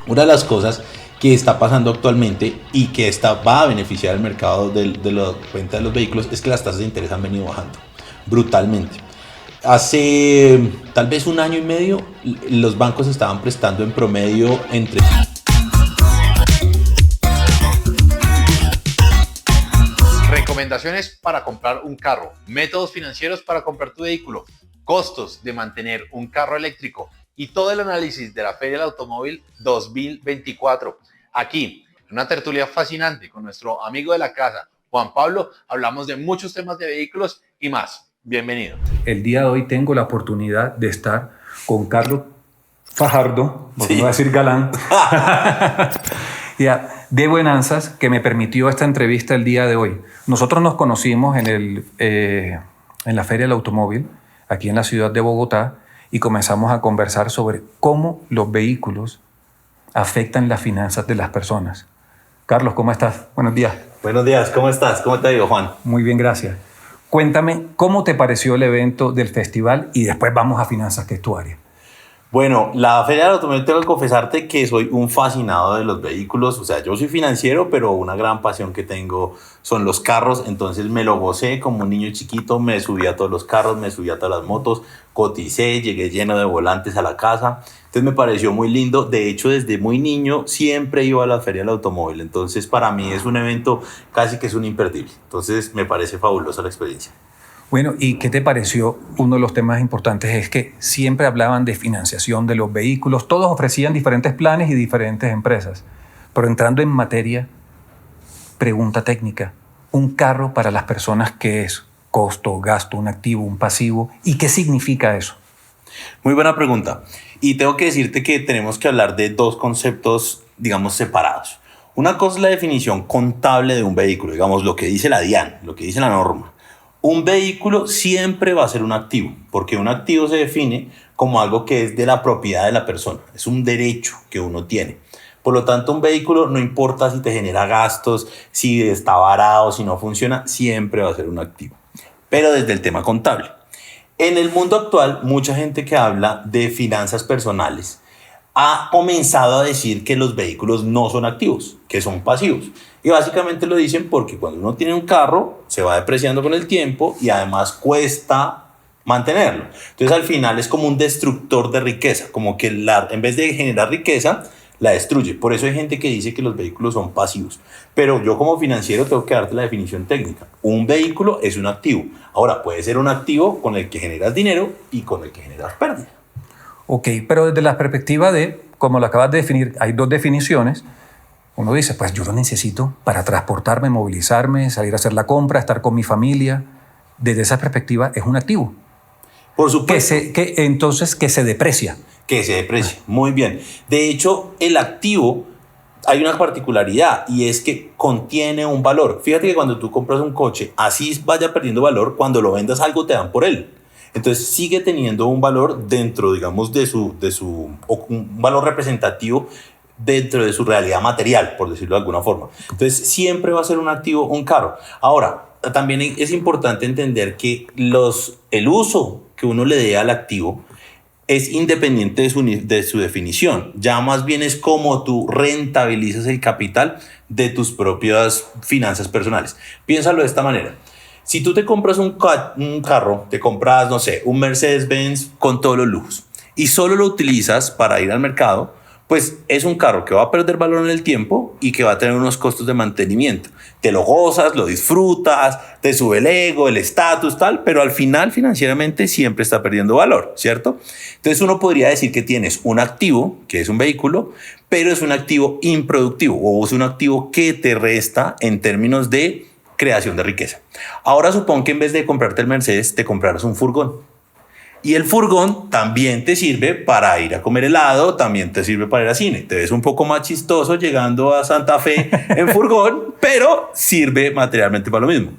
Una de las cosas que está pasando actualmente y que va a beneficiar el mercado de la venta de los vehículos es que las tasas de interés han venido bajando brutalmente. Hace tal vez un año y medio los bancos estaban prestando en promedio entre... Recomendaciones para comprar un carro, métodos financieros para comprar tu vehículo, costos de mantener un carro eléctrico y todo el análisis de la Feria del Automóvil 2024. Aquí, en una tertulia fascinante con nuestro amigo de la casa, Juan Pablo, hablamos de muchos temas de vehículos y más. Bienvenido. El día de hoy tengo la oportunidad de estar con Carlos Fajardo, por no decir Galán, de Buenanzas, que me permitió esta entrevista el día de hoy. Nosotros nos conocimos en la Feria del Automóvil, aquí en la ciudad de Bogotá, y comenzamos a conversar sobre cómo los vehículos afectan las finanzas de las personas. Carlos, ¿cómo estás? Buenos días. Buenos días, ¿cómo estás? ¿Cómo te ha ido, Juan? Muy bien, gracias. Cuéntame, ¿cómo te pareció el evento del festival? Y después vamos a finanzas, que es tu área. Bueno, la Feria del Automóvil, tengo que confesarte que soy un fascinado de los vehículos. O sea, yo soy financiero, pero una gran pasión que tengo son los carros. Entonces me lo gocé como un niño chiquito, me subí a todos los carros, me subí a todas las motos, coticé, llegué lleno de volantes a la casa. Entonces me pareció muy lindo. De hecho, desde muy niño siempre iba a la Feria del Automóvil. Entonces para mí es un evento casi que es un imperdible. Entonces me parece fabulosa la experiencia. Bueno, ¿y qué te pareció? Uno de los temas importantes es que siempre hablaban de financiación de los vehículos, todos ofrecían diferentes planes y diferentes empresas, pero entrando en materia, pregunta técnica, ¿un carro para las personas qué es? ¿Costo, gasto, un activo, un pasivo? ¿Y qué significa eso? Muy buena pregunta. Y tengo que decirte que tenemos que hablar de dos conceptos, digamos, separados. Una cosa es la definición contable de un vehículo, digamos, lo que dice la DIAN, lo que dice la norma. Un vehículo siempre va a ser un activo, porque un activo se define como algo que es de la propiedad de la persona, es un derecho que uno tiene. Por lo tanto, un vehículo no importa si te genera gastos, si está varado, si no funciona, siempre va a ser un activo. Pero desde el tema contable. En el mundo actual, mucha gente que habla de finanzas personales ha comenzado a decir que los vehículos no son activos, que son pasivos. Y básicamente lo dicen porque cuando uno tiene un carro, se va depreciando con el tiempo y además cuesta mantenerlo. Entonces al final es como un destructor de riqueza, como que en vez de generar riqueza, la destruye. Por eso hay gente que dice que los vehículos son pasivos. Pero yo como financiero tengo que darte la definición técnica. Un vehículo es un activo. Ahora, puede ser un activo con el que generas dinero y con el que generas pérdida. Ok, pero desde la perspectiva de, como lo acabas de definir, hay dos definiciones. Uno dice, pues yo lo necesito para transportarme, movilizarme, salir a hacer la compra, estar con mi familia. Desde esa perspectiva es un activo. Por supuesto. Entonces, que se deprecia. Que se deprecia, muy bien. De hecho, el activo, hay una particularidad y es que contiene un valor. Fíjate que cuando tú compras un coche, así vaya perdiendo valor, cuando lo vendas algo te dan por él. Entonces sigue teniendo un valor dentro, digamos, o un valor representativo dentro de su realidad material, por decirlo de alguna forma. Entonces siempre va a ser un activo, un carro. Ahora, también es importante entender que el uso que uno le dé al activo es independiente de su definición. Ya más bien es cómo tú rentabilizas el capital de tus propias finanzas personales. Piénsalo de esta manera. Si tú te compras un carro, te compras, no sé, un Mercedes-Benz con todos los lujos y solo lo utilizas para ir al mercado, pues es un carro que va a perder valor en el tiempo y que va a tener unos costos de mantenimiento. Te lo gozas, lo disfrutas, te sube el ego, el estatus, tal, pero al final financieramente siempre está perdiendo valor, ¿cierto? Entonces uno podría decir que tienes un activo, que es un vehículo, pero es un activo improductivo o es un activo que te resta en términos de creación de riqueza. Ahora supón que en vez de comprarte el Mercedes, te compraras un furgón. Y el furgón también te sirve para ir a comer helado, también te sirve para ir al cine. Te ves un poco más chistoso llegando a Santa Fe en furgón, pero sirve materialmente para lo mismo.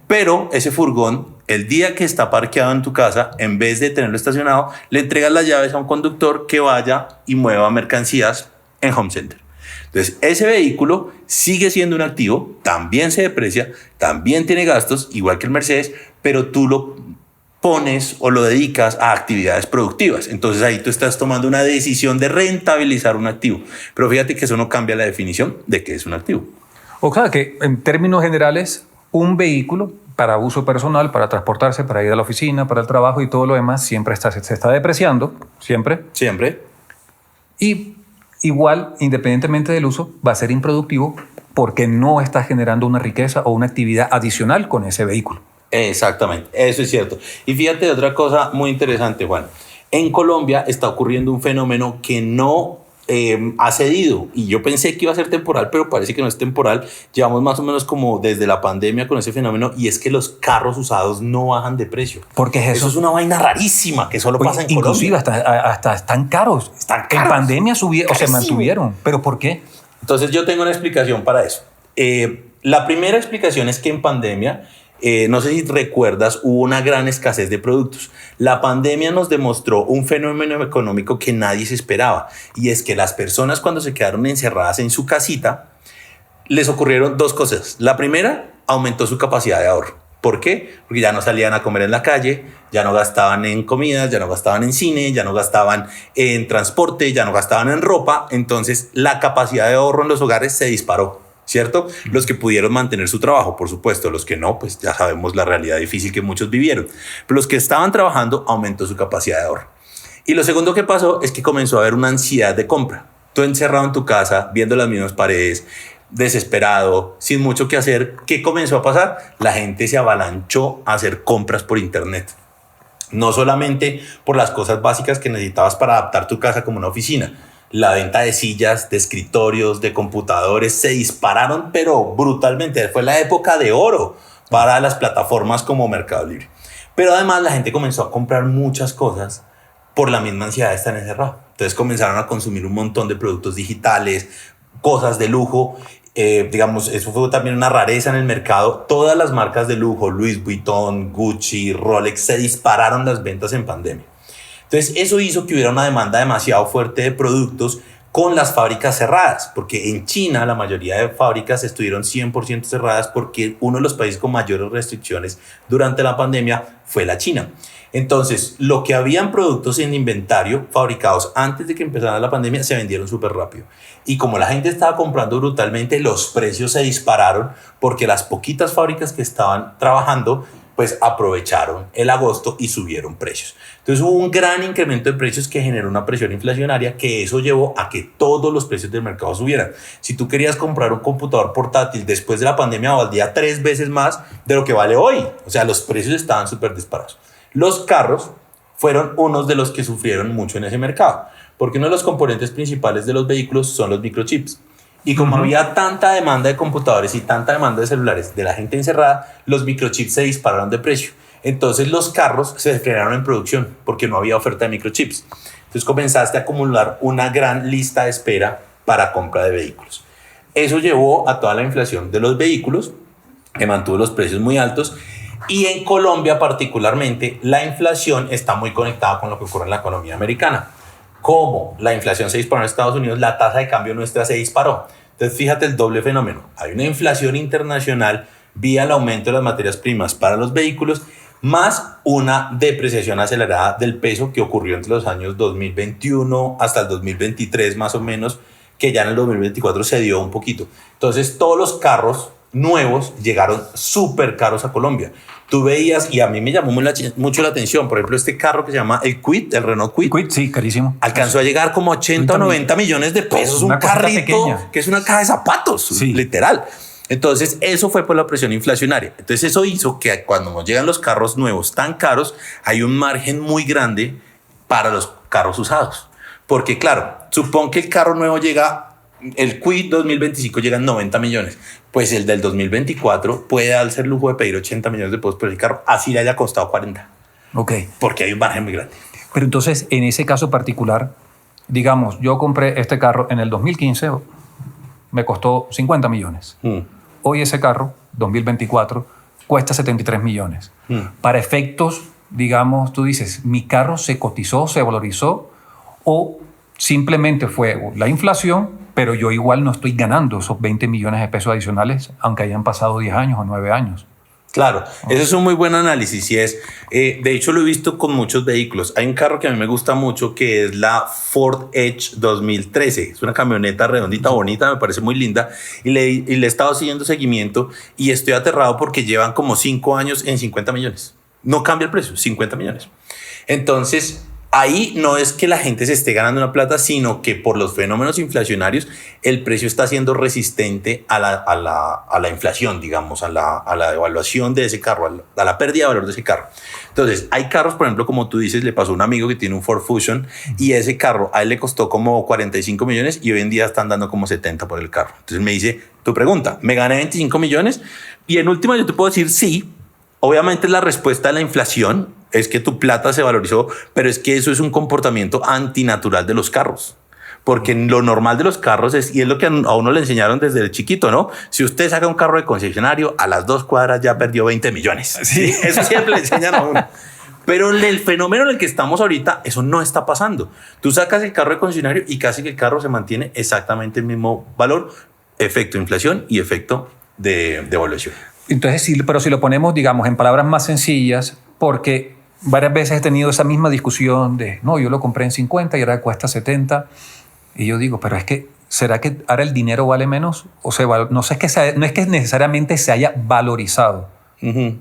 Pero ese furgón, el día que está parqueado en tu casa, en vez de tenerlo estacionado, le entregas las llaves a un conductor que vaya y mueva mercancías en Home Center. Entonces, ese vehículo sigue siendo un activo, también se deprecia, también tiene gastos, igual que el Mercedes, pero tú lo pones o lo dedicas a actividades productivas. Entonces ahí tú estás tomando una decisión de rentabilizar un activo. Pero fíjate que eso no cambia la definición de qué es un activo. O sea, que en términos generales, un vehículo para uso personal, para transportarse, para ir a la oficina, para el trabajo y todo lo demás, siempre se está depreciando, siempre. Siempre. Y igual, independientemente del uso, va a ser improductivo porque no está generando una riqueza o una actividad adicional con ese vehículo. Exactamente, eso es cierto. Y fíjate otra cosa muy interesante, Juan. En Colombia está ocurriendo un fenómeno que no ha cedido, y yo pensé que iba a ser temporal, pero parece que no es temporal. Llevamos más o menos como desde la pandemia con ese fenómeno, y es que los carros usados no bajan de precio. ¿Por qué es eso? Eso es una vaina rarísima que solo pasa en inclusive Colombia. hasta están caros. Están caros. En pandemia subieron o se mantuvieron. ¿Pero por qué? Entonces yo tengo una explicación para eso. La primera explicación es que en pandemia, no sé si recuerdas, hubo una gran escasez de productos. La pandemia nos demostró un fenómeno económico que nadie se esperaba, y es que las personas, cuando se quedaron encerradas en su casita, les ocurrieron dos cosas. La primera, aumentó su capacidad de ahorro. ¿Por qué? Porque ya no salían a comer en la calle, ya no gastaban en comidas, ya no gastaban en cine, ya no gastaban en transporte, ya no gastaban en ropa. Entonces la capacidad de ahorro en los hogares se disparó, ¿cierto? Los que pudieron mantener su trabajo, por supuesto. Los que no, pues ya sabemos la realidad difícil que muchos vivieron. Pero los que estaban trabajando, aumentó su capacidad de ahorro. Y lo segundo que pasó es que comenzó a haber una ansiedad de compra. Tú encerrado en tu casa, viendo las mismas paredes, desesperado, sin mucho que hacer. ¿Qué comenzó a pasar? La gente se avalanchó a hacer compras por internet. No solamente por las cosas básicas que necesitabas para adaptar tu casa como una oficina. La venta de sillas, de escritorios, de computadores se dispararon, pero brutalmente. Fue la época de oro para las plataformas como Mercado Libre. Pero además la gente comenzó a comprar muchas cosas por la misma ansiedad de estar encerrado. Entonces comenzaron a consumir un montón de productos digitales, cosas de lujo. Digamos, eso fue también una rareza en el mercado. Todas las marcas de lujo, Louis Vuitton, Gucci, Rolex, se dispararon las ventas en pandemia. Entonces eso hizo que hubiera una demanda demasiado fuerte de productos con las fábricas cerradas, porque en China la mayoría de fábricas estuvieron 100% cerradas porque uno de los países con mayores restricciones durante la pandemia fue la China. Entonces, lo que habían productos en inventario fabricados antes de que empezara la pandemia se vendieron súper rápido. Y como la gente estaba comprando brutalmente, los precios se dispararon porque las poquitas fábricas que estaban trabajando pues aprovecharon el agosto y subieron precios. Entonces hubo un gran incremento de precios que generó una presión inflacionaria, que eso llevó a que todos los precios del mercado subieran. Si tú querías comprar un computador portátil después de la pandemia, valía 3 veces más de lo que vale hoy. O sea, los precios estaban súper disparados. Los carros fueron unos de los que sufrieron mucho en ese mercado, porque uno de los componentes principales de los vehículos son los microchips. Y como había tanta demanda de computadores y tanta demanda de celulares de la gente encerrada, los microchips se dispararon de precio. Entonces los carros se frenaron en producción porque no había oferta de microchips. Entonces comenzaste a acumular una gran lista de espera para compra de vehículos. Eso llevó a toda la inflación de los vehículos, que mantuvo los precios muy altos. Y en Colombia particularmente, la inflación está muy conectada con lo que ocurre en la economía americana. Como la inflación se disparó en Estados Unidos, la tasa de cambio nuestra se disparó. Entonces, fíjate el doble fenómeno. Hay una inflación internacional vía el aumento de las materias primas para los vehículos, más una depreciación acelerada del peso que ocurrió entre los años 2021 hasta el 2023 más o menos, que ya en el 2024 se dio un poquito. Entonces, todos los carros nuevos llegaron súper caros a Colombia. Tú veías, y a mí me llamó mucho la atención, por ejemplo, este carro que se llama el Kwid, el Renault Kwid. Kwid, sí, carísimo. Alcanzó a llegar como 80 o 90 millones de pesos. Un carrito pequeña, que es una caja de zapatos, sí, literal. Entonces, eso fue por la presión inflacionaria. Entonces, eso hizo que cuando nos llegan los carros nuevos tan caros, hay un margen muy grande para los carros usados. Porque, claro, supón que el carro nuevo llega, el Kwid 2025 llega en 90 millones. Pues el del 2024 puede darse el lujo de pedir 80 millones de pesos por el carro, así le haya costado 40. Ok. Porque hay un margen muy grande. Pero entonces, en ese caso particular, digamos, yo compré este carro en el 2015, me costó 50 millones. Hoy ese carro, 2024, cuesta 73 millones. Para efectos, digamos, tú dices, mi carro se cotizó, se valorizó, o simplemente fue la inflación, pero yo igual no estoy ganando esos 20 millones de pesos adicionales, aunque hayan pasado 10 años o 9 años. Claro, eso es un muy buen análisis y de hecho lo he visto con muchos vehículos. Hay un carro que a mí me gusta mucho que es la Ford Edge 2013. Es una camioneta redondita, bonita, me parece muy linda y le he estado siguiendo seguimiento y estoy aterrado porque llevan como 5 años en 50 millones. No cambia el precio, 50 millones. Entonces, ahí no es que la gente se esté ganando una plata, sino que por los fenómenos inflacionarios el precio está siendo resistente a la inflación, digamos, a la devaluación de ese carro, a la pérdida de valor de ese carro. Entonces, hay carros, por ejemplo, como tú dices, le pasó a un amigo que tiene un Ford Fusion y ese carro a él le costó como 45 millones y hoy en día están dando como 70 por el carro. Entonces me dice, tu pregunta, ¿me gané 25 millones? Y en última yo te puedo decir sí. Obviamente la respuesta a la inflación es que tu plata se valorizó, pero es que eso es un comportamiento antinatural de los carros. Porque lo normal de los carros es, y es lo que a uno le enseñaron desde el chiquito, ¿no? Si usted saca un carro de concesionario, a las 2 cuadras ya perdió 20 millones. Sí, eso siempre le enseñan a uno. Pero el fenómeno en el que estamos ahorita, eso no está pasando. Tú sacas el carro de concesionario y casi que el carro se mantiene exactamente el mismo valor, efecto inflación y efecto de devaluación. Entonces, pero si lo ponemos, digamos, en palabras más sencillas, porque varias veces he tenido esa misma discusión de, no, yo lo compré en 50 y ahora cuesta 70. Y yo digo, pero es que, ¿será que ahora el dinero vale menos? O sea, no sé, no es que necesariamente se haya valorizado. Uh-huh.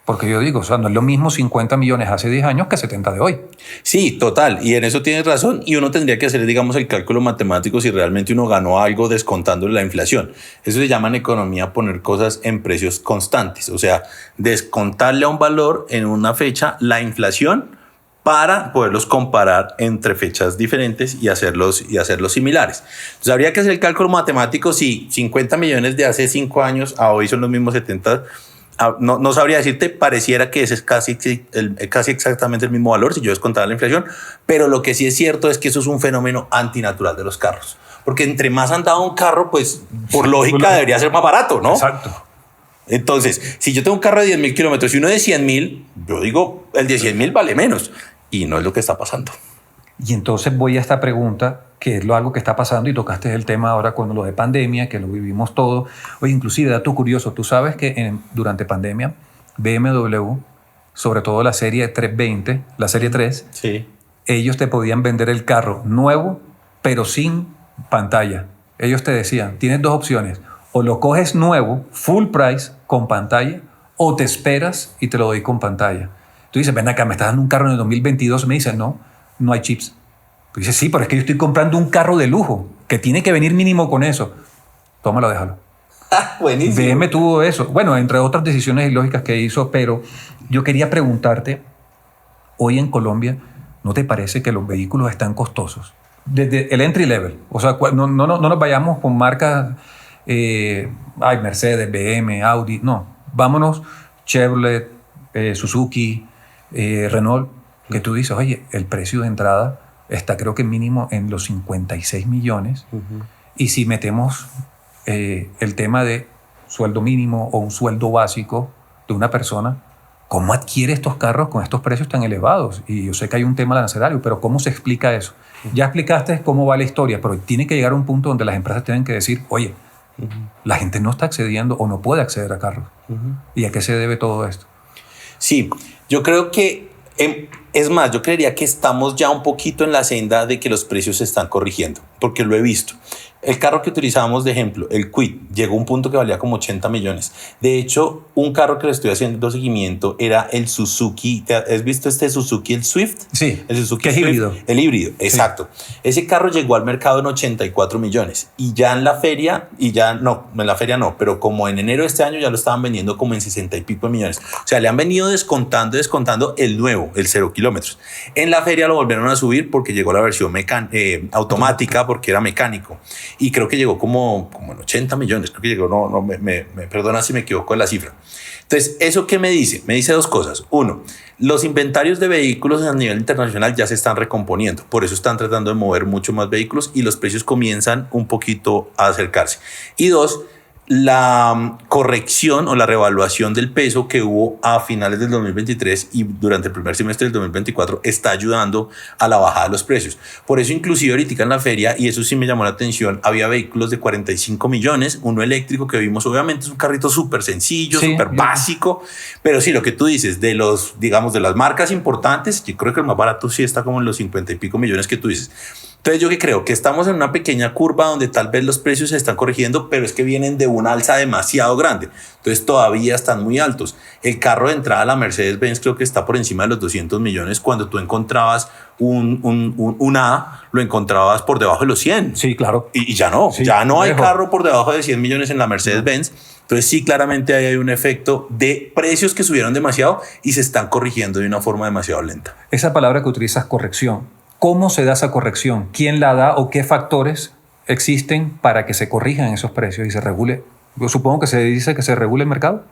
Porque yo digo, o sea, no es lo mismo 50 millones hace 10 años que 70 de hoy. Sí, total. Y en eso tienes razón. Y uno tendría que hacer, digamos, el cálculo matemático si realmente uno ganó algo descontándole la inflación. Eso se llama en economía poner cosas en precios constantes. O sea, descontarle a un valor en una fecha la inflación para poderlos comparar entre fechas diferentes y hacerlos similares. Entonces habría que hacer el cálculo matemático si 50 millones de hace 5 años a hoy son los mismos 70. No sabría decirte, pareciera que ese es casi exactamente el mismo valor si yo descontara la inflación, pero lo que sí es cierto es que eso es un fenómeno antinatural de los carros. Porque entre más andado un carro, pues por lógica debería ser más barato, ¿no? Exacto. Entonces, si yo tengo un carro de 10.000 kilómetros y uno de 100.000, yo digo, el de 100.000 vale menos. Y no es lo que está pasando. Y entonces voy a esta pregunta, que es algo que está pasando, y tocaste el tema ahora con lo de pandemia, que lo vivimos todo. Oye, inclusive, dato curioso, tú sabes que durante pandemia, BMW, sobre todo la serie 320, la serie 3, sí, ellos te podían vender el carro nuevo, pero sin pantalla. Ellos te decían, tienes 2 opciones, o lo coges nuevo, full price, con pantalla, o te esperas y te lo doy con pantalla. Tú dices, ven acá, me estás dando un carro en el 2022. Me dicen, no hay chips. Tú dices, sí, pero es que yo estoy comprando un carro de lujo, que tiene que venir mínimo con eso. Tómalo, déjalo. Buenísimo. BM tuvo eso. Bueno, entre otras decisiones ilógicas que hizo, pero yo quería preguntarte, hoy en Colombia, ¿no te parece que los vehículos están costosos? Desde el entry level. O sea, no nos vayamos con marcas, Mercedes, BM, Audi. No, vámonos Chevrolet, Suzuki, Renault, que tú dices, oye, el precio de entrada está creo que mínimo en los 56 millones. Uh-huh. Y si metemos el tema de sueldo mínimo o un sueldo básico de una persona, ¿cómo adquiere estos carros con estos precios tan elevados? Y yo sé que hay un tema arancelario, pero ¿cómo se explica eso? Uh-huh. Ya explicaste cómo va la historia, pero tiene que llegar a un punto donde las empresas tienen que decir, oye, uh-huh, la gente no está accediendo o no puede acceder a carros. Uh-huh. ¿Y a qué se debe todo esto? Sí, yo creo que, es más, yo creería que estamos ya un poquito en la senda de que los precios se están corrigiendo, porque lo he visto. El carro que utilizábamos de ejemplo, el Kwid, llegó a un punto que valía como 80 millones. De hecho, un carro que le estoy haciendo seguimiento era el Suzuki. ¿Has visto este Suzuki, el Swift? Sí, el Suzuki que es Swift, híbrido. El híbrido, exacto. Sí. Ese carro llegó al mercado en 84 millones y ya en la feria, pero como en enero de este año ya lo estaban vendiendo como en 60 y pico de millones. O sea, le han venido descontando el nuevo, el 0 kilómetros. En la feria lo volvieron a subir porque llegó la versión automática, porque era mecánico. Y creo que llegó como en 80 millones. Creo que llegó, me perdona si me equivoco en la cifra. Entonces, ¿eso qué me dice? Me dice 2 cosas. 1, los inventarios de vehículos a nivel internacional ya se están recomponiendo. Por eso están tratando de mover mucho más vehículos y los precios comienzan un poquito a acercarse. Y 2, la corrección o la revaluación del peso que hubo a finales del 2023 y durante el primer semestre del 2024 está ayudando a la bajada de los precios. Por eso inclusive ahorita en la feria, y eso sí me llamó la atención, había vehículos de 45 millones, uno eléctrico que vimos, obviamente es un carrito súper sencillo, Sí, súper básico, pero sí, lo que tú dices, de los, digamos, de las marcas importantes, yo creo que el más barato sí está como en los 50 y pico millones que tú dices. Entonces yo que creo que estamos en una pequeña curva donde tal vez los precios se están corrigiendo, pero es que vienen de una alza demasiado grande. Entonces todavía están muy altos. El carro de entrada a la Mercedes-Benz creo que está por encima de los 200 millones. Cuando tú encontrabas un A, lo encontrabas por debajo de los 100. Sí, claro. Y ya no, Sí, ya no hay lejos. carro por debajo de 100 millones en la Mercedes-Benz. Entonces sí, claramente ahí hay un efecto de precios que subieron demasiado y se están corrigiendo de una forma demasiado lenta. Esa palabra que utilizas, corrección. ¿Cómo se da esa corrección? ¿Quién la da o qué factores existen para que se corrijan esos precios y se regule? Yo supongo que se dice que se regule el mercado.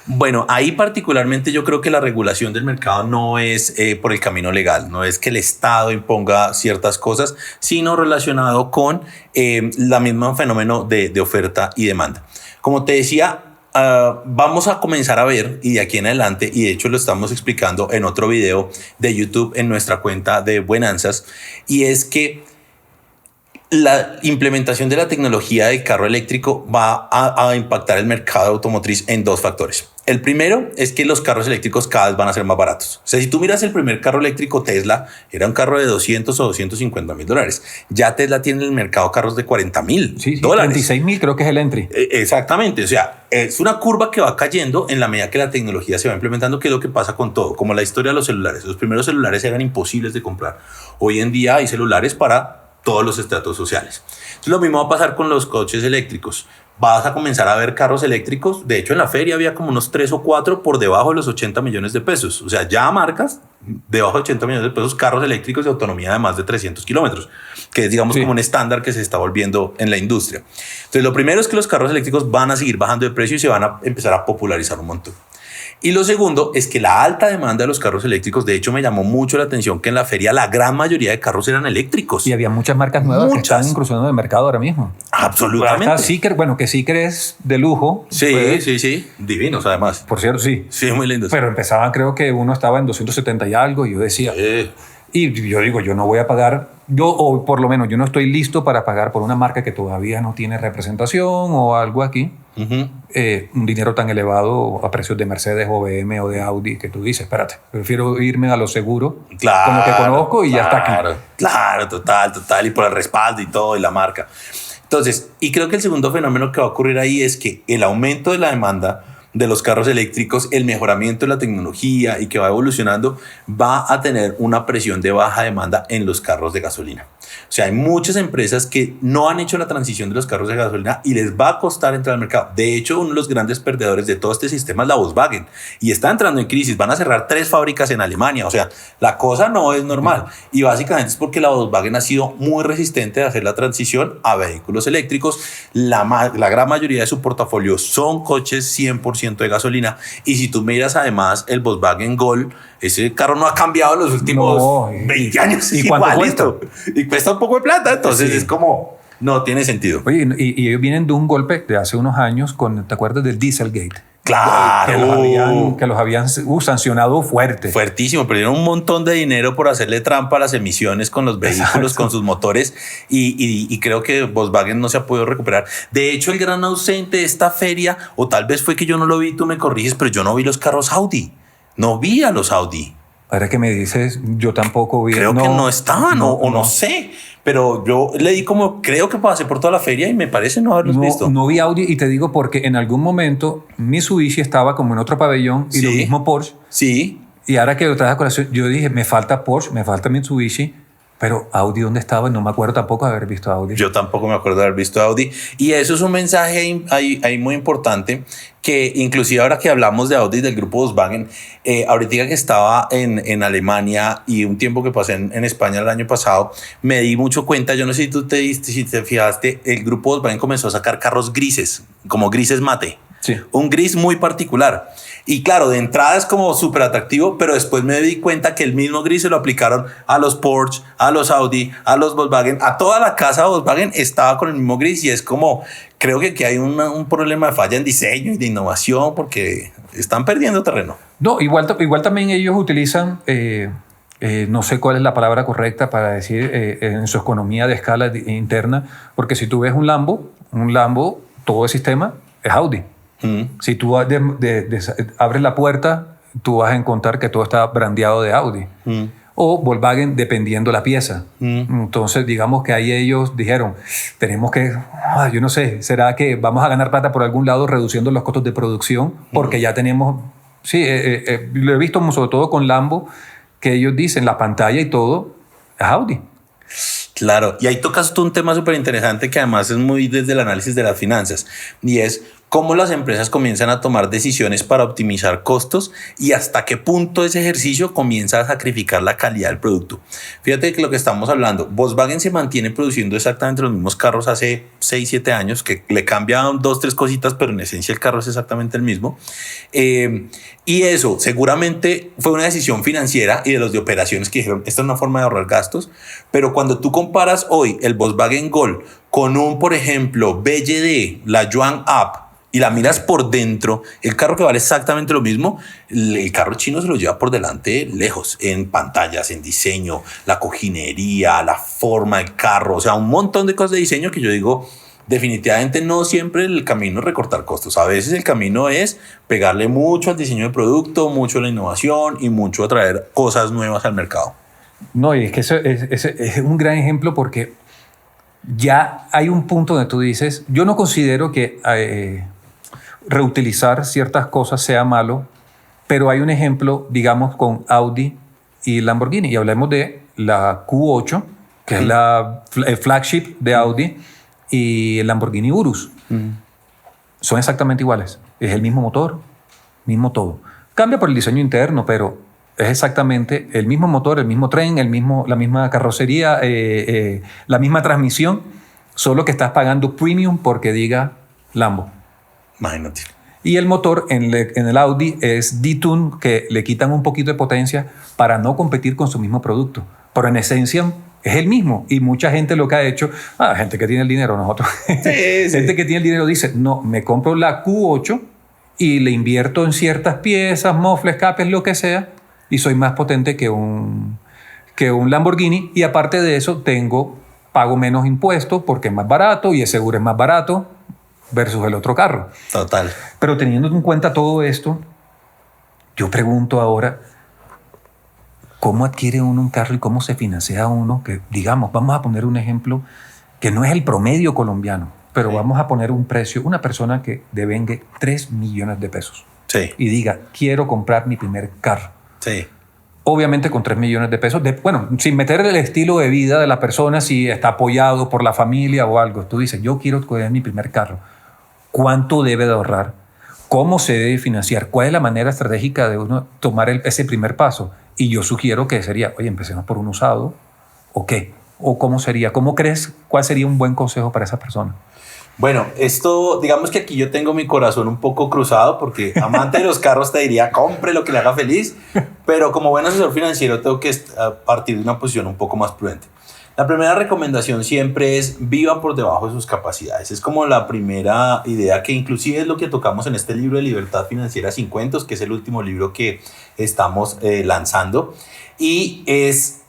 Bueno, ahí particularmente yo creo que la regulación del mercado no es por el camino legal, no es que el Estado imponga ciertas cosas, sino relacionado con la misma fenómeno de oferta y demanda. Como te decía, vamos a comenzar a ver, y de aquí en adelante, y de hecho lo estamos explicando en otro video de YouTube en nuestra cuenta de Buenanzas, y es que la implementación de la tecnología del carro eléctrico va a impactar el mercado automotriz en dos factores. El primero es que los carros eléctricos cada vez van a ser más baratos. O sea, si tú miras el primer carro eléctrico Tesla, era un carro de 200 o 250 mil dólares. Ya Tesla tiene en el mercado carros de 40 mil dólares. 36.000 creo que es el entry. Exactamente. O sea, es una curva que va cayendo en la medida que la tecnología se va implementando, que es lo que pasa con todo. Como la historia de los celulares. Los primeros celulares eran imposibles de comprar. Hoy en día hay celulares para todos los estratos sociales. Entonces, lo mismo va a pasar con los coches eléctricos. Vas a comenzar a ver carros eléctricos. De hecho, en la feria había como unos 3 o 4 por debajo de los 80 millones de pesos. O sea, ya marcas debajo de 80 millones de pesos, carros eléctricos de autonomía de más de 300 kilómetros, que es, digamos, como un estándar que se está volviendo en la industria. Entonces, lo primero es que los carros eléctricos van a seguir bajando de precio y se van a empezar a popularizar un montón. Y lo segundo es que la alta demanda de los carros eléctricos, de hecho me llamó mucho la atención que en la feria la gran mayoría de carros eran eléctricos. Y había muchas marcas nuevas que están incursionando en el mercado ahora mismo. Absolutamente. Hasta Zeekr, bueno, que Zeekr es de lujo. Sí, pues, sí. Divinos además. Por cierto, sí. Sí, muy lindos. Pero empezaban, creo que uno estaba en 270 y algo, y yo decía... Y yo digo, yo no voy a pagar, o por lo menos yo no estoy listo para pagar por una marca que todavía no tiene representación o algo aquí, un dinero tan elevado a precios de Mercedes o BM o de Audi, que tú dices, espérate, prefiero irme a lo seguro, con lo que conozco y ya está aquí. Claro, total, y por el respaldo y todo, y la marca. Entonces, y creo que el segundo fenómeno que va a ocurrir ahí es que el aumento de la demanda de los carros eléctricos, el mejoramiento de la tecnología y que va evolucionando, va a tener una presión de baja demanda en los carros de gasolina. O sea, hay muchas empresas que no han hecho la transición de los carros de gasolina y les va a costar entrar al mercado. De hecho, uno de los grandes perdedores de todo este sistema es la Volkswagen y está entrando en crisis. Van a cerrar 3 fábricas en Alemania. O sea, la cosa no es normal. Y básicamente es porque la Volkswagen ha sido muy resistente a hacer la transición a vehículos eléctricos. La gran mayoría de su portafolio son coches 100% de gasolina. Y si tú miras además el Volkswagen Gol, ese carro no ha cambiado en los últimos 20 años. ¿Y cuánto cuesta? Y cuesta un poco de plata, entonces es como, no tiene sentido. Oye, y ellos vienen de un golpe de hace unos años con, ¿te acuerdas del Dieselgate? Claro. Que los habían sancionado fuerte. Fuertísimo, perdieron un montón de dinero por hacerle trampa a las emisiones con los vehículos, exacto, con sus motores y creo que Volkswagen no se ha podido recuperar. De hecho, el gran ausente de esta feria, o tal vez fue que yo no lo vi, tú me corriges, pero yo no vi los carros Audi. No vi a los Audi. Ahora que me dices, yo tampoco vi. Creo que no estaban, o no sé. Pero yo le di como, creo que pasé por toda la feria y me parece no haberlos visto. No vi Audi y te digo porque en algún momento Mitsubishi estaba como en otro pabellón y lo mismo Porsche. Sí. Y ahora que lo traes a colación, yo dije, me falta Porsche, me falta Mitsubishi. Pero Audi, ¿dónde estaba? No me acuerdo tampoco de haber visto Audi. Yo tampoco me acuerdo de haber visto Audi. Y eso es un mensaje ahí muy importante, que inclusive ahora que hablamos de Audi del grupo Volkswagen, ahorita que estaba en Alemania y un tiempo que pasé en España el año pasado, me di mucho cuenta, yo no sé si tú si te fijaste, el grupo Volkswagen comenzó a sacar carros grises, como grises mate. Sí. Un gris muy particular. Y claro, de entrada es como súper atractivo, pero después me di cuenta que el mismo gris se lo aplicaron a los Porsche, a los Audi, a los Volkswagen, a toda la casa Volkswagen estaba con el mismo gris y es como, creo que aquí hay un problema de falla en diseño y de innovación porque están perdiendo terreno. No, igual también ellos utilizan, no sé cuál es la palabra correcta para decir en su economía de escala interna, porque si tú ves un Lambo, todo el sistema es Audi. Si tú abres la puerta, tú vas a encontrar que todo está brandeado de Audi. O Volkswagen, dependiendo la pieza. Entonces, digamos que ahí ellos dijeron, tenemos que, yo no sé, ¿será que vamos a ganar plata por algún lado reduciendo los costos de producción? Porque ya tenemos, sí, lo he visto sobre todo con Lambo, que ellos dicen, la pantalla y todo es Audi. Claro, y ahí tocas tú un tema súper interesante que además es muy desde el análisis de las finanzas y es cómo las empresas comienzan a tomar decisiones para optimizar costos y hasta qué punto ese ejercicio comienza a sacrificar la calidad del producto. Fíjate que lo que estamos hablando, Volkswagen se mantiene produciendo exactamente los mismos carros hace 6, 7 años, que le cambian 2, 3 cositas, pero en esencia el carro es exactamente el mismo. Y eso seguramente fue una decisión financiera y de los de operaciones que dijeron, esta es una forma de ahorrar gastos, pero cuando tú comparas hoy el Volkswagen Gol con un, por ejemplo, BYD, la Yuan Up, y la miras por dentro, el carro que vale exactamente lo mismo, el carro chino se lo lleva por delante lejos, en pantallas, en diseño, la cojinería, la forma del carro, o sea, un montón de cosas de diseño que yo digo, definitivamente no siempre el camino es recortar costos. A veces el camino es pegarle mucho al diseño de producto, mucho a la innovación y mucho a traer cosas nuevas al mercado. No, y es que eso es un gran ejemplo porque ya hay un punto donde tú dices, yo no considero que reutilizar ciertas cosas sea malo, pero hay un ejemplo, digamos, con Audi y Lamborghini. Y hablemos de la Q8, que es el flagship de Audi, y el Lamborghini Urus. Son exactamente iguales. Es el mismo motor, mismo todo. Cambia por el diseño interno, pero es exactamente el mismo motor, el mismo tren, la misma carrocería, la misma transmisión, solo que estás pagando premium porque diga Lambo. Imagínate. Y el motor en el Audi es D-Tune, que le quitan un poquito de potencia para no competir con su mismo producto. Pero en esencia es el mismo. Y mucha gente lo que ha hecho, gente que tiene el dinero, nosotros, sí. Gente que tiene el dinero dice, no, me compro la Q8 y le invierto en ciertas piezas, mofles, escapes, lo que sea, y soy más potente que un Lamborghini. Y aparte de eso, pago menos impuestos porque es más barato y el seguro es más barato versus el otro carro. Total. Pero teniendo en cuenta todo esto, yo pregunto ahora, ¿cómo adquiere uno un carro y cómo se financia uno? Que, digamos, vamos a poner un ejemplo que no es el promedio colombiano, pero sí, vamos a poner un precio, una persona que devengue 3 millones de pesos. Sí. Y diga, quiero comprar mi primer carro. Sí. Obviamente con 3 millones de pesos, bueno, sin meter el estilo de vida de la persona, si está apoyado por la familia o algo. Tú dices, yo quiero tener mi primer carro. ¿Cuánto debe de ahorrar? ¿Cómo se debe financiar? ¿Cuál es la manera estratégica de uno tomar ese primer paso? Y yo sugiero que sería, oye, empecemos por un usado, ¿o qué? ¿O cómo sería? ¿Cómo crees? ¿Cuál sería un buen consejo para esa persona? Bueno, esto, digamos que aquí yo tengo mi corazón un poco cruzado porque amante de los carros te diría, compre lo que le haga feliz, pero como buen asesor financiero tengo que partir de una posición un poco más prudente. La primera recomendación siempre es viva por debajo de sus capacidades. Es como la primera idea que inclusive es lo que tocamos en este libro de Libertad Financiera sin cuentos, que es el último libro que estamos lanzando. Y es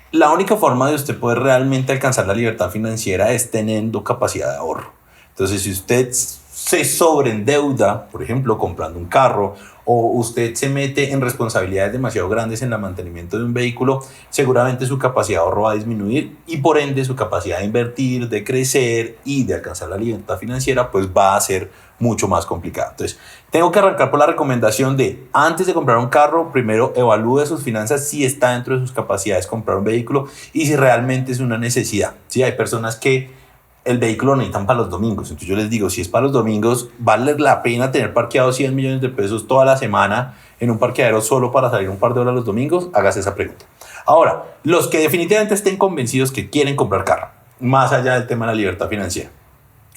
la única forma de usted poder realmente alcanzar la libertad financiera es teniendo capacidad de ahorro. Entonces, si usted se sobreendeuda, por ejemplo, comprando un carro, o usted se mete en responsabilidades demasiado grandes en el mantenimiento de un vehículo, seguramente su capacidad de ahorro va a disminuir y por ende su capacidad de invertir, de crecer y de alcanzar la libertad financiera pues va a ser mucho más complicada. Entonces, tengo que arrancar por la recomendación de antes de comprar un carro, primero evalúe sus finanzas si está dentro de sus capacidades comprar un vehículo y si realmente es una necesidad. ¿Sí? Hay personas que el vehículo lo necesitan para los domingos. Entonces yo les digo, si es para los domingos, ¿vale la pena tener parqueado 100 millones de pesos toda la semana en un parqueadero solo para salir un par de horas los domingos? Hágase esa pregunta. Ahora, los que definitivamente estén convencidos que quieren comprar carro, más allá del tema de la libertad financiera,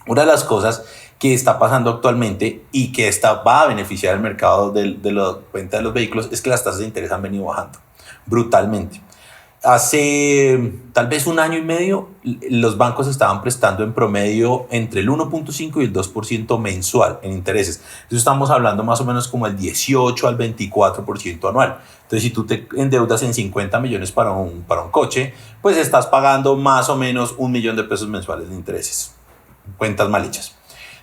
Una de las cosas que está pasando actualmente y que va a beneficiar el mercado de la venta de los vehículos es que las tasas de interés han venido bajando brutalmente. Hace tal vez un año y medio, los bancos estaban prestando en promedio entre el 1.5 y el 2% mensual en intereses. Eso estamos hablando más o menos como el 18 al 24% anual. Entonces, si tú te endeudas en 50 millones para un coche, pues estás pagando más o menos $1.000.000 mensuales de intereses. Cuentas mal hechas.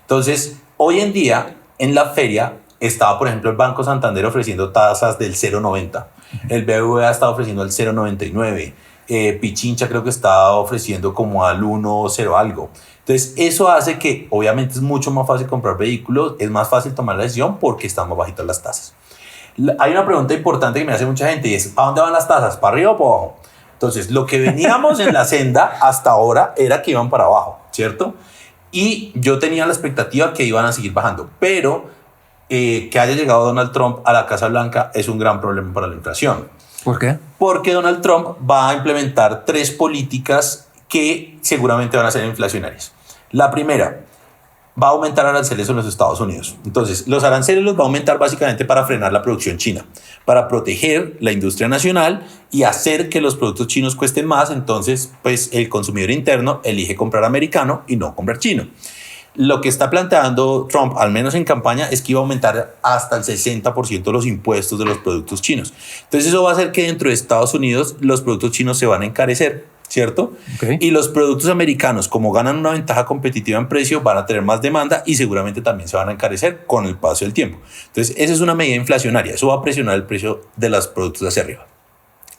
Entonces, hoy en día, en la feria, estaba, por ejemplo, el Banco Santander ofreciendo tasas del 0.90. El BBVA estaba ofreciendo el 0.99. Pichincha creo que estaba ofreciendo como al 1.0 algo. Entonces, eso hace que, obviamente, es mucho más fácil comprar vehículos, es más fácil tomar la decisión porque están más bajitas las tasas. Hay una pregunta importante que me hace mucha gente y es, ¿para dónde van las tasas? ¿Para arriba o para abajo? Entonces, lo que veníamos en la senda hasta ahora era que iban para abajo, ¿cierto? Y yo tenía la expectativa que iban a seguir bajando, pero que haya llegado Donald Trump a la Casa Blanca es un gran problema para la inflación. ¿Por qué? Porque Donald Trump va a implementar 3 políticas que seguramente van a ser inflacionarias. La primera, va a aumentar aranceles en los Estados Unidos. Entonces, los aranceles los va a aumentar básicamente para frenar la producción china, para proteger la industria nacional y hacer que los productos chinos cuesten más. Entonces, pues el consumidor interno elige comprar americano y no comprar chino. Lo que está planteando Trump, al menos en campaña, es que iba a aumentar hasta el 60% los impuestos de los productos chinos. Entonces, eso va a hacer que dentro de Estados Unidos los productos chinos se van a encarecer, ¿cierto? Okay. Y los productos americanos, como ganan una ventaja competitiva en precio, van a tener más demanda y seguramente también se van a encarecer con el paso del tiempo. Entonces, esa es una medida inflacionaria. Eso va a presionar el precio de los productos hacia arriba.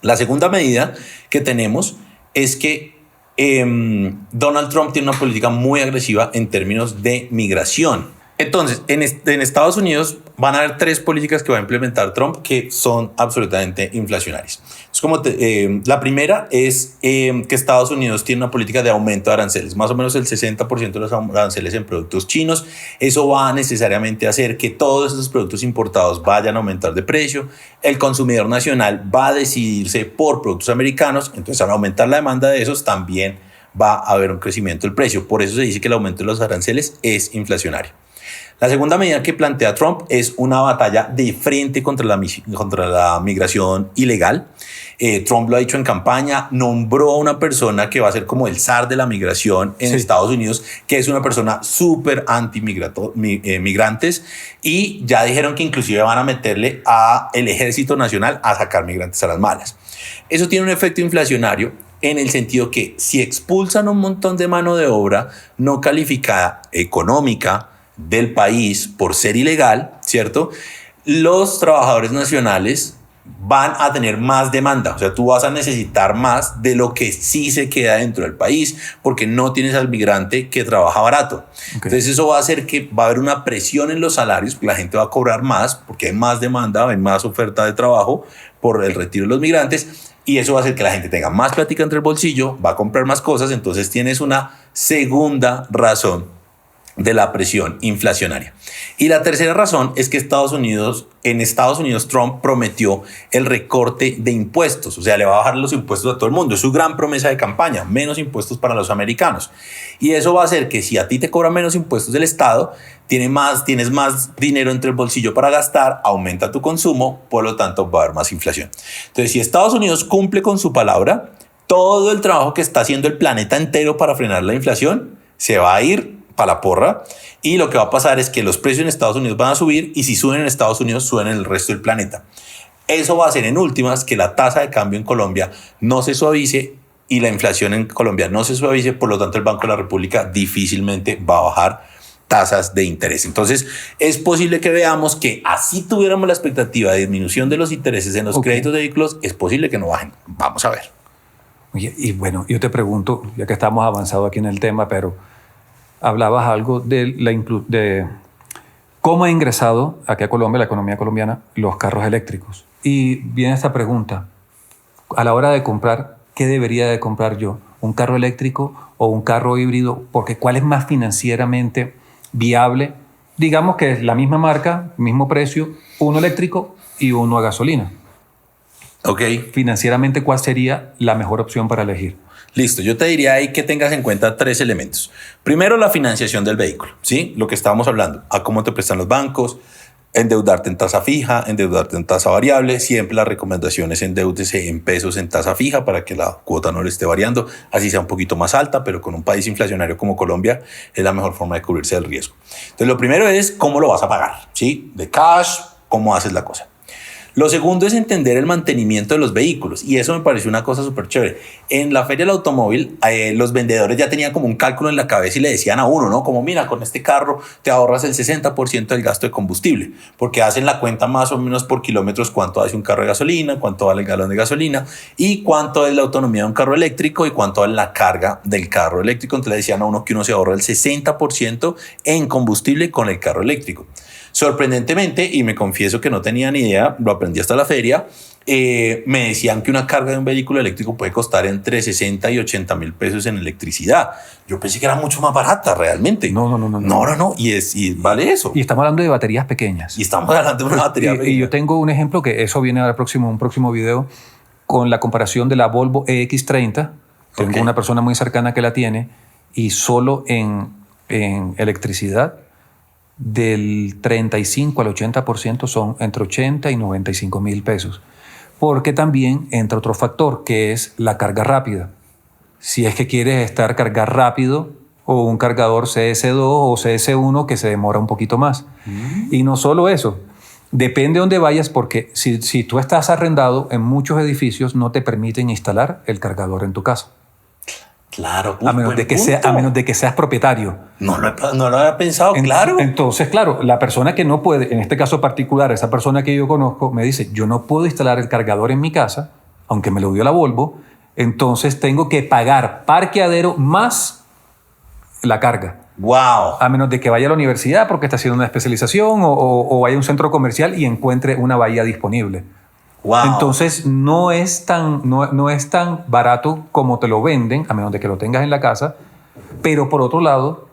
La segunda medida que tenemos es que Donald Trump tiene una política muy agresiva en términos de migración. Entonces, en Estados Unidos van a haber 3 políticas que va a implementar Trump que son absolutamente inflacionarias. La primera es que Estados Unidos tiene una política de aumento de aranceles, más o menos el 60% de los aranceles en productos chinos. Eso va a necesariamente hacer que todos esos productos importados vayan a aumentar de precio. El consumidor nacional va a decidirse por productos americanos, entonces al aumentar la demanda de esos también va a haber un crecimiento del precio. Por eso se dice que el aumento de los aranceles es inflacionario. La segunda medida que plantea Trump es una batalla de frente contra la migración ilegal. Trump lo ha dicho en campaña, nombró a una persona que va a ser como el zar de la migración en Estados Unidos, que es una persona súper anti-migrantes, y ya dijeron que inclusive van a meterle al Ejército Nacional a sacar migrantes a las malas. Eso tiene un efecto inflacionario en el sentido que si expulsan un montón de mano de obra no calificada económica del país por ser ilegal, ¿cierto? Los trabajadores nacionales van a tener más demanda, o sea, tú vas a necesitar más de lo que sí se queda dentro del país porque no tienes al migrante que trabaja barato. Okay. Entonces eso va a hacer que va a haber una presión en los salarios, la gente va a cobrar más porque hay más demanda, hay más oferta de trabajo por el retiro de los migrantes, y eso va a hacer que la gente tenga más plática entre el bolsillo, va a comprar más cosas. Entonces tienes una segunda razón de la presión inflacionaria. Y la tercera razón es que en Estados Unidos Trump prometió el recorte de impuestos, o sea, le va a bajar los impuestos a todo el mundo. Es su gran promesa de campaña, menos impuestos para los americanos. Y eso va a hacer que si a ti te cobran menos impuestos del Estado, tienes más dinero entre el bolsillo para gastar, aumenta tu consumo, por lo tanto va a haber más inflación. Entonces, si Estados Unidos cumple con su palabra, todo el trabajo que está haciendo el planeta entero para frenar la inflación se va a ir para la porra, y lo que va a pasar es que los precios en Estados Unidos van a subir, y si suben en Estados Unidos, suben en el resto del planeta. Eso va a hacer en últimas que la tasa de cambio en Colombia no se suavice y la inflación en Colombia no se suavice, por lo tanto el Banco de la República difícilmente va a bajar tasas de interés. Entonces es posible que veamos que así tuviéramos la expectativa de disminución de los intereses en los créditos de vehículos, es posible que no bajen. Vamos a ver. Oye, y bueno, yo te pregunto, ya que estamos avanzados aquí en el tema, pero hablabas algo de cómo ha ingresado aquí a Colombia, la economía colombiana, los carros eléctricos. Y viene esta pregunta, a la hora de comprar, ¿qué debería de comprar yo? ¿Un carro eléctrico o un carro híbrido? Porque ¿cuál es más financieramente viable? Digamos que es la misma marca, mismo precio, uno eléctrico y uno a gasolina. Ok. Financieramente, ¿cuál sería la mejor opción para elegir? Listo, yo te diría ahí que tengas en cuenta 3 elementos. Primero, la financiación del vehículo, ¿sí? Lo que estábamos hablando, a cómo te prestan los bancos, endeudarte en tasa fija, endeudarte en tasa variable. Siempre la recomendación es endeúdese en pesos en tasa fija para que la cuota no le esté variando, así sea un poquito más alta, pero con un país inflacionario como Colombia es la mejor forma de cubrirse del riesgo. Entonces, lo primero es cómo lo vas a pagar, ¿sí? De cash, cómo haces la cosa. Lo segundo es entender el mantenimiento de los vehículos, y eso me pareció una cosa súper chévere. En la Feria del Automóvil, los vendedores ya tenían como un cálculo en la cabeza y le decían a uno, ¿no? Como, mira, con este carro te ahorras el 60% del gasto de combustible, porque hacen la cuenta más o menos por kilómetros, cuánto hace un carro de gasolina, cuánto vale el galón de gasolina y cuánto es la autonomía de un carro eléctrico y cuánto vale la carga del carro eléctrico. Entonces le decían a uno que uno se ahorra el 60% en combustible con el carro eléctrico. Sorprendentemente, y me confieso que no tenía ni idea, lo aprendí hasta la feria, me decían que una carga de un vehículo eléctrico puede costar entre 60 y 80 mil pesos en electricidad. Yo pensé que era mucho más barata realmente. No. Y vale eso. Y estamos hablando de baterías pequeñas. Y estamos hablando de una batería pequeña. Y yo tengo un ejemplo que eso viene al un próximo video con la comparación de la Volvo EX30. Tengo una persona muy cercana que la tiene y solo en electricidad del 35 al 80% son entre 80 y 95 mil pesos. Porque también entra otro factor que es la carga rápida. Si es que quieres cargar rápido o un cargador CS2 o CS1 que se demora un poquito más. Y no solo eso, depende de dónde vayas porque si tú estás arrendado, en muchos edificios no te permiten instalar el cargador en tu casa. Claro. A menos de que seas propietario. No lo había pensado, claro. Entonces, claro, la persona que no puede, en este caso particular, esa persona que yo conozco, me dice, yo no puedo instalar el cargador en mi casa, aunque me lo dio la Volvo, entonces tengo que pagar parqueadero más la carga. ¡Wow! A menos de que vaya a la universidad porque está haciendo una especialización o vaya a un centro comercial y encuentre una bahía disponible. Wow. Entonces no es tan barato como te lo venden, a menos de que lo tengas en la casa. Pero por otro lado,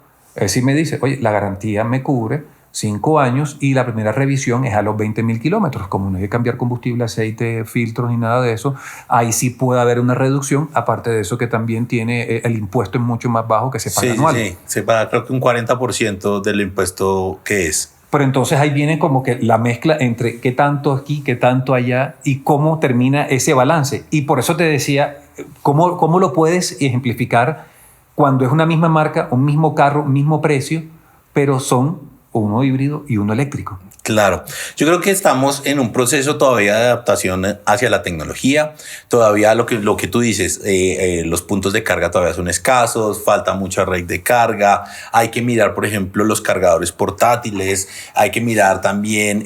sí me dice, oye, la garantía me cubre 5 años y la primera revisión es a los 20.000 kilómetros. Como no hay que cambiar combustible, aceite, filtros ni nada de eso, ahí sí puede haber una reducción. Aparte de eso que también tiene el impuesto es mucho más bajo que se paga anual. Sí, se paga creo que un 40% del impuesto que es. Pero entonces ahí viene como que la mezcla entre qué tanto aquí, qué tanto allá y cómo termina ese balance. Y por eso te decía, ¿cómo lo puedes ejemplificar cuando es una misma marca, un mismo carro, mismo precio, pero son uno híbrido y uno eléctrico? Claro, yo creo que estamos en un proceso todavía de adaptación hacia la tecnología. Todavía lo que tú dices, los puntos de carga todavía son escasos, falta mucha red de carga. Hay que mirar, por ejemplo, los cargadores portátiles. Hay que mirar también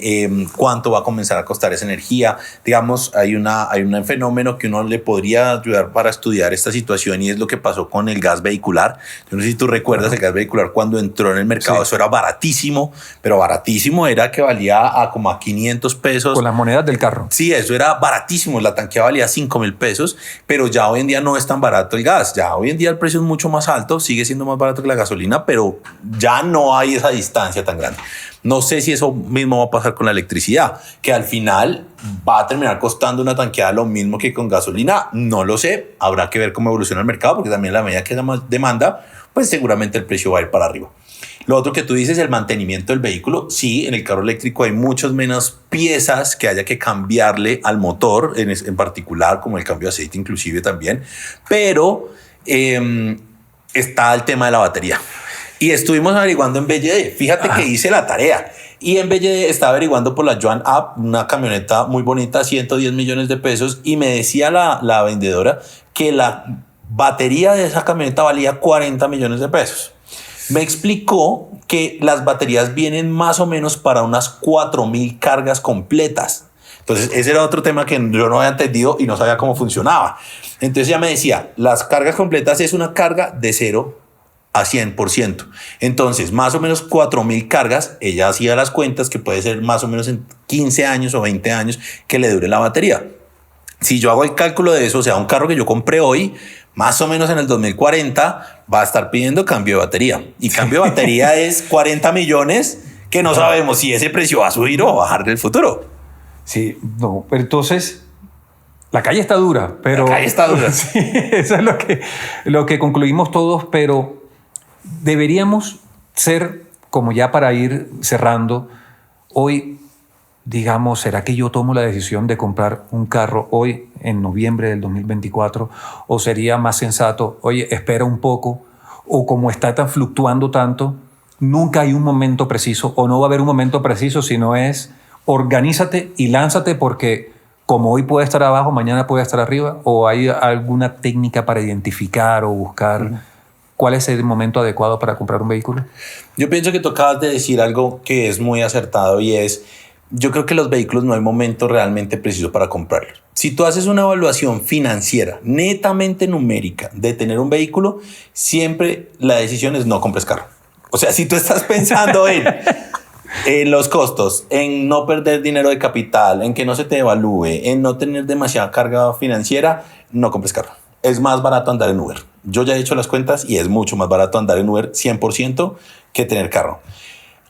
cuánto va a comenzar a costar esa energía. Digamos, hay un fenómeno que uno le podría ayudar para estudiar esta situación y es lo que pasó con el gas vehicular. Yo no sé si tú recuerdas el gas vehicular cuando entró en el mercado. Sí. Eso era baratísimo, pero baratísimo era que valía a como a 500 pesos. Con las monedas del carro. Sí, eso era baratísimo. La tanqueada valía 5.000 pesos, pero ya hoy en día no es tan barato el gas. Ya hoy en día el precio es mucho más alto, sigue siendo más barato que la gasolina, pero ya no hay esa distancia tan grande. No sé si eso mismo va a pasar con la electricidad, que al final va a terminar costando una tanqueada lo mismo que con gasolina. No lo sé, habrá que ver cómo evoluciona el mercado, porque también a la medida que haya más demanda, pues seguramente el precio va a ir para arriba. Lo otro que tú dices, el mantenimiento del vehículo. Sí, en el carro eléctrico hay muchas menos piezas que haya que cambiarle al motor, en particular, como el cambio de aceite inclusive también. Pero está el tema de la batería. Y estuvimos averiguando en BYD. Fíjate que hice la tarea. Y en BYD estaba averiguando por la Yuan App, una camioneta muy bonita, 110 millones de pesos. Y me decía la vendedora que la batería de esa camioneta valía 40 millones de pesos. Me explicó que las baterías vienen más o menos para unas 4.000 cargas completas. Entonces, ese era otro tema que yo no había entendido y no sabía cómo funcionaba. Entonces, ella me decía, las cargas completas es una carga de 0 a 100%. Entonces, más o menos 4.000 cargas, ella hacía las cuentas que puede ser más o menos en 15 años o 20 años que le dure la batería. Si yo hago el cálculo de eso, o sea, un carro que yo compré hoy, más o menos en el 2040 va a estar pidiendo cambio de batería. Y cambio de batería es 40 millones que no sabemos si ese precio va a subir o a bajar en el futuro. Sí, no, pero entonces La calle está dura, pero... La calle está dura. Sí, eso es lo que concluimos todos, pero deberíamos ser, como ya para ir cerrando, hoy, digamos, ¿será que yo tomo la decisión de comprar un carro hoy, en noviembre del 2024? ¿O sería más sensato, oye, espera un poco? O como está tan fluctuando tanto, nunca hay un momento preciso, o no va a haber un momento preciso, sino es organízate y lánzate, porque como hoy puede estar abajo, mañana puede estar arriba, o hay alguna técnica para identificar o buscar cuál es el momento adecuado para comprar un vehículo. Yo pienso que tú acabas de decir algo que es muy acertado y es, yo creo que los vehículos no hay momento realmente preciso para comprarlos. Si tú haces una evaluación financiera netamente numérica de tener un vehículo, siempre la decisión es no compres carro. O sea, si tú estás pensando en los costos, en no perder dinero de capital, en que no se te devalúe, en no tener demasiada carga financiera, no compres carro. Es más barato andar en Uber. Yo ya he hecho las cuentas y es mucho más barato andar en Uber 100% que tener carro.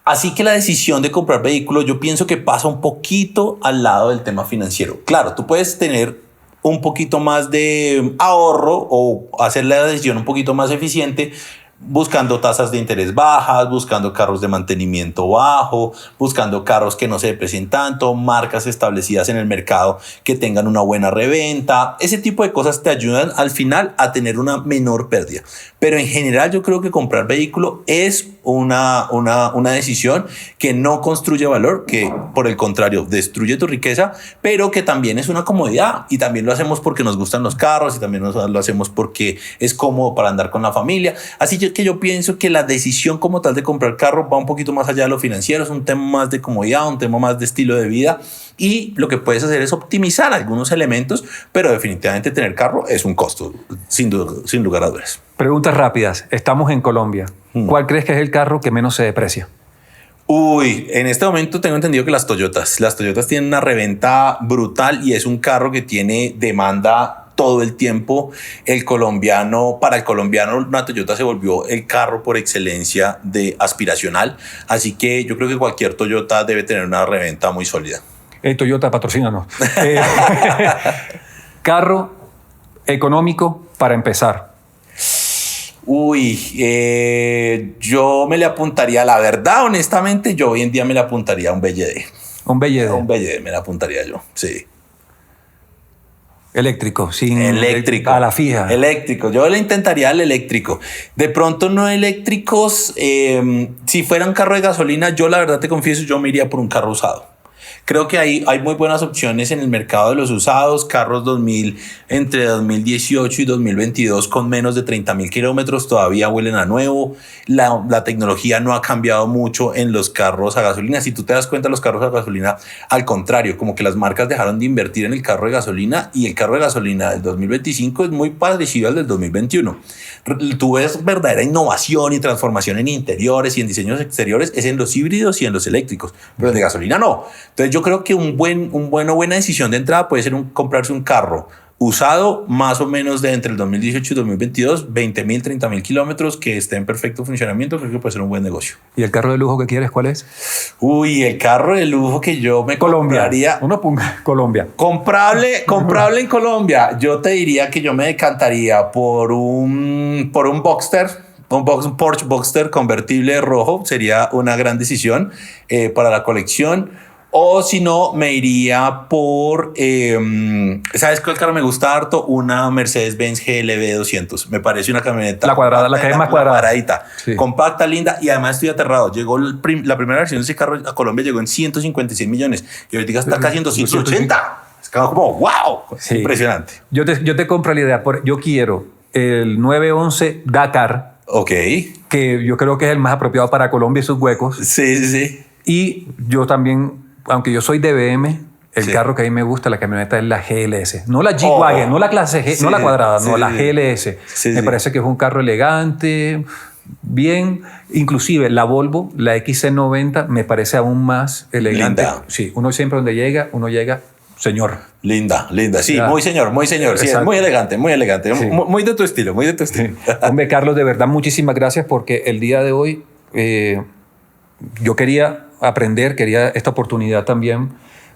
Así que la decisión de comprar vehículo yo pienso que pasa un poquito al lado del tema financiero. Claro, tú puedes tener un poquito más de ahorro o hacer la decisión un poquito más eficiente buscando tasas de interés bajas, buscando carros de mantenimiento bajo, buscando carros que no se deprecien tanto, marcas establecidas en el mercado que tengan una buena reventa. Ese tipo de cosas te ayudan al final a tener una menor pérdida. Pero en general yo creo que comprar vehículo es una decisión que no construye valor, que por el contrario destruye tu riqueza, pero que también es una comodidad, y también lo hacemos porque nos gustan los carros y también lo hacemos porque es cómodo para andar con la familia. Así que yo pienso que la decisión como tal de comprar carro va un poquito más allá de lo financiero, es un tema más de comodidad, un tema más de estilo de vida, y lo que puedes hacer es optimizar algunos elementos, pero definitivamente tener carro es un costo, sin lugar a dudas. Preguntas rápidas. Estamos en Colombia. ¿Cuál crees que es el carro que menos se deprecia? Uy, en este momento tengo entendido que las Toyotas tienen una reventa brutal y es un carro que tiene demanda todo el tiempo. Para el colombiano, una Toyota se volvió el carro por excelencia de aspiracional. Así que yo creo que cualquier Toyota debe tener una reventa muy sólida. Toyota, patrocínanos. Carro económico para empezar. Uy, yo me le apuntaría, la verdad, honestamente, yo hoy en día me le apuntaría a un BYD. Un BYD. Un BYD me le apuntaría yo, sí. Eléctrico, sin Eléctrico. A la fija. Eléctrico. Yo le intentaría el eléctrico. De pronto no eléctricos. Si fuera un carro de gasolina, yo la verdad te confieso, yo me iría por un carro usado. Creo que hay muy buenas opciones en el mercado de los usados, carros 2000, entre 2018 y 2022 con menos de 30.000 kilómetros, todavía huelen a nuevo. La tecnología no ha cambiado mucho en los carros a gasolina. Si tú te das cuenta, los carros a gasolina, al contrario, como que las marcas dejaron de invertir en el carro de gasolina, y el carro de gasolina del 2025 es muy parecido al del 2021. Tú ves verdadera innovación y transformación en interiores y en diseños exteriores es en los híbridos y en los eléctricos, pero el de gasolina no. Entonces yo creo que buena decisión de entrada puede ser comprarse un carro usado más o menos de entre el 2018 y 2022, 20.000, 30.000 kilómetros, que esté en perfecto funcionamiento. Creo que puede ser un buen negocio. ¿Y el carro de lujo que quieres cuál es? Uy, el carro de lujo que yo me compraría. Uno ponga Colombia. Comprable en Colombia. Yo te diría que yo me decantaría por un Boxster. Un Porsche Boxster convertible rojo sería una gran decisión para la colección. O si no, me iría por... ¿sabes cuál carro me gusta harto? Una Mercedes-Benz GLB 200. Me parece una camioneta... La cuadrada, la que es más cuadrada. Cuadradita, sí. Compacta, linda. Y además estoy aterrado. La primera versión de ese carro a Colombia llegó en 156 millones. Y ahorita está casi en 280. Es como, wow. Sí. Impresionante. Yo te compro la idea. Yo quiero el 911 Dakar. Ok. Que yo creo que es el más apropiado para Colombia y sus huecos. Sí. Y yo también... Aunque yo soy de BM, el carro que a mí me gusta, la camioneta, es la GLS. No la G-Wagon, no la clase G, no la cuadrada, no, la GLS. Me parece que es un carro elegante, bien. Inclusive la Volvo, la XC90, me parece aún más elegante. Linda. Sí, uno siempre donde llega, señor. Linda. Sí, ya. Muy señor. Sí, es muy elegante. Sí. Muy de tu estilo. Sí. Hombre, Carlos, de verdad, muchísimas gracias, porque el día de hoy yo quería esta oportunidad también,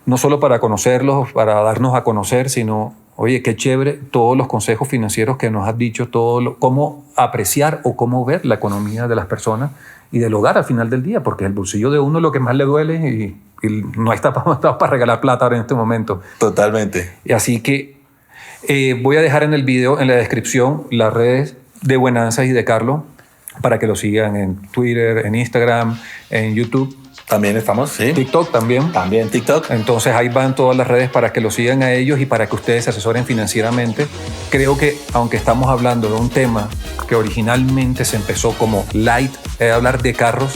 no solo para conocerlos, para darnos a conocer, sino Oye, qué chévere todos los consejos financieros que nos has dicho, cómo apreciar o cómo ver la economía de las personas y del hogar al final del día, porque el bolsillo de uno es lo que más le duele y no está para regalar plata ahora en este momento. Totalmente. Y así que voy a dejar en el video, en la descripción, las redes de Buenanzas y de Carlos para que lo sigan en Twitter, en Instagram, en YouTube. También estamos, sí. TikTok también. También TikTok. Entonces ahí van todas las redes para que lo sigan a ellos y para que ustedes se asesoren financieramente. Creo que aunque estamos hablando de un tema que originalmente se empezó como light, hablar de carros,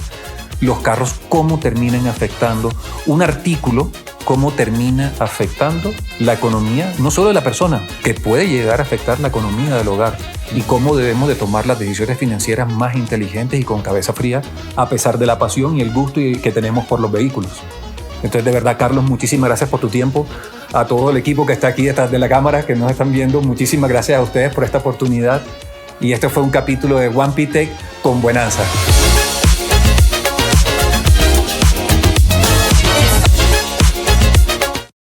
los carros cómo terminan afectando, un artículo cómo termina afectando la economía, no solo de la persona, que puede llegar a afectar la economía del hogar y cómo debemos de tomar las decisiones financieras más inteligentes y con cabeza fría a pesar de la pasión y el gusto que tenemos por los vehículos. Entonces, de verdad, Carlos, muchísimas gracias por tu tiempo. A todo el equipo que está aquí detrás de la cámara, que nos están viendo, muchísimas gracias a ustedes por esta oportunidad. Y este fue un capítulo de One P Tech con Buenanzas.